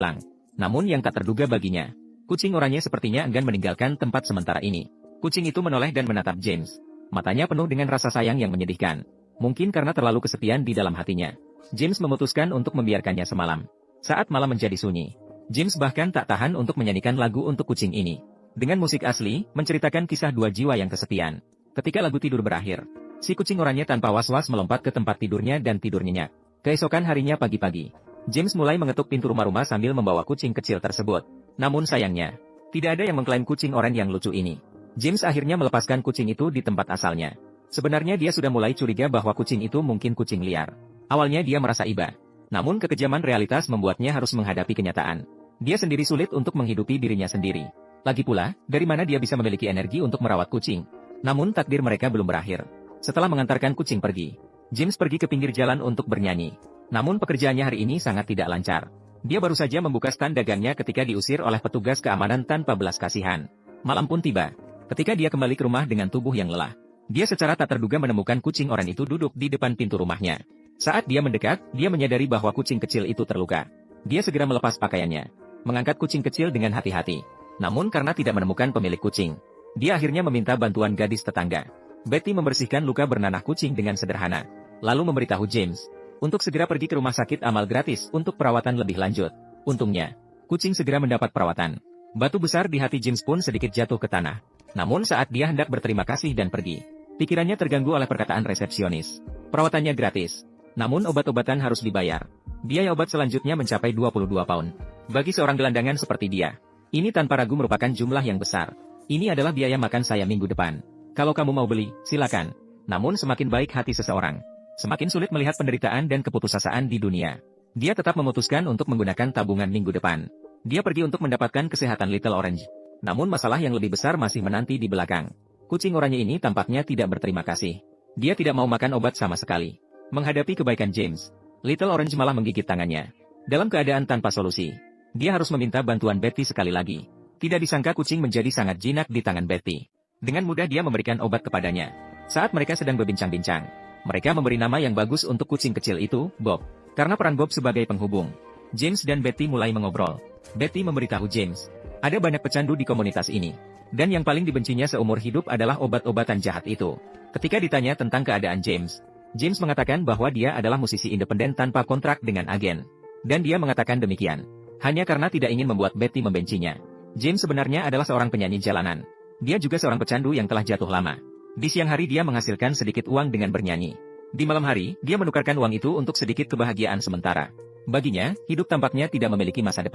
datang. Namun yang tak terduga baginya, kucing oranye sepertinya enggan meninggalkan tempat sementara ini. Kucing itu menoleh dan menatap James. Matanya penuh dengan rasa sayang yang menyedihkan. Mungkin karena terlalu kesepian di dalam hatinya, James memutuskan untuk membiarkannya semalam. Saat malam menjadi sunyi, James bahkan tak tahan untuk menyanyikan lagu untuk kucing ini. Dengan musik asli, menceritakan kisah dua jiwa yang kesepian. Ketika lagu tidur berakhir, si kucing oranye tanpa was-was melompat ke tempat tidurnya dan tidur nyenyak. Keesokan harinya pagi-pagi, James mulai mengetuk pintu rumah-rumah sambil membawa kucing kecil tersebut. Namun sayangnya, tidak ada yang mengklaim kucing oranye yang lucu ini. James akhirnya melepaskan kucing itu di tempat asalnya. Sebenarnya dia sudah mulai curiga bahwa kucing itu mungkin kucing liar. Awalnya dia merasa iba. Namun kekejaman realitas membuatnya harus menghadapi kenyataan. Dia sendiri sulit untuk menghidupi dirinya sendiri. Lagi pula, dari mana dia bisa memiliki energi untuk merawat kucing? Namun takdir mereka belum berakhir. Setelah mengantarkan kucing pergi, James pergi ke pinggir jalan untuk bernyanyi. Namun pekerjaannya hari ini sangat tidak lancar. Dia baru saja membuka stand dagangnya ketika diusir oleh petugas keamanan tanpa belas kasihan. Malam pun tiba. Ketika dia kembali ke rumah dengan tubuh yang lelah, dia secara tak terduga menemukan kucing oranye itu duduk di depan pintu rumahnya. Saat dia mendekat, dia menyadari bahwa kucing kecil itu terluka. Dia segera melepas pakaiannya, mengangkat kucing kecil dengan hati-hati. Namun karena tidak menemukan pemilik kucing, dia akhirnya meminta bantuan gadis tetangga. Betty membersihkan luka bernanah kucing dengan sederhana, lalu memberitahu James untuk segera pergi ke rumah sakit amal gratis untuk perawatan lebih lanjut. Untungnya, kucing segera mendapat perawatan. Batu besar di hati James pun sedikit jatuh ke tanah. Namun saat dia hendak berterima kasih dan pergi, pikirannya terganggu oleh perkataan resepsionis. Perawatannya gratis, namun obat-obatan harus dibayar. Biaya obat selanjutnya mencapai 22 pound. Bagi seorang gelandangan seperti dia, ini tanpa ragu merupakan jumlah yang besar. Ini adalah biaya makan saya minggu depan. Kalau kamu mau beli, silakan. Namun semakin baik hati seseorang, semakin sulit melihat penderitaan dan keputusasaan di dunia. Dia tetap memutuskan untuk menggunakan tabungan minggu depan. Dia pergi untuk mendapatkan kesehatan Little Orange. Namun masalah yang lebih besar masih menanti di belakang. Kucing oranye ini tampaknya tidak berterima kasih. Dia tidak mau makan obat sama sekali. Menghadapi kebaikan James, Little Orange malah menggigit tangannya. Dalam keadaan tanpa solusi, dia harus meminta bantuan Betty sekali lagi. Tidak disangka kucing menjadi sangat jinak di tangan Betty. Dengan mudah dia memberikan obat kepadanya. Saat mereka sedang berbincang-bincang, mereka memberi nama yang bagus untuk kucing kecil itu, Bob. Karena peran Bob sebagai penghubung, James dan Betty mulai mengobrol. Betty memberitahu James, ada banyak pecandu di komunitas ini. Dan yang paling dibencinya seumur hidup adalah obat-obatan jahat itu. Ketika ditanya tentang keadaan James mengatakan bahwa dia adalah musisi independen tanpa kontrak dengan agen. Dan dia mengatakan demikian hanya karena tidak ingin membuat Betty membencinya. James sebenarnya adalah seorang penyanyi jalanan. Dia juga seorang pecandu yang telah jatuh lama. Di siang hari dia menghasilkan sedikit uang dengan bernyanyi. Di malam hari, dia menukarkan uang itu untuk sedikit kebahagiaan sementara. Baginya, hidup tampaknya tidak memiliki masa depan.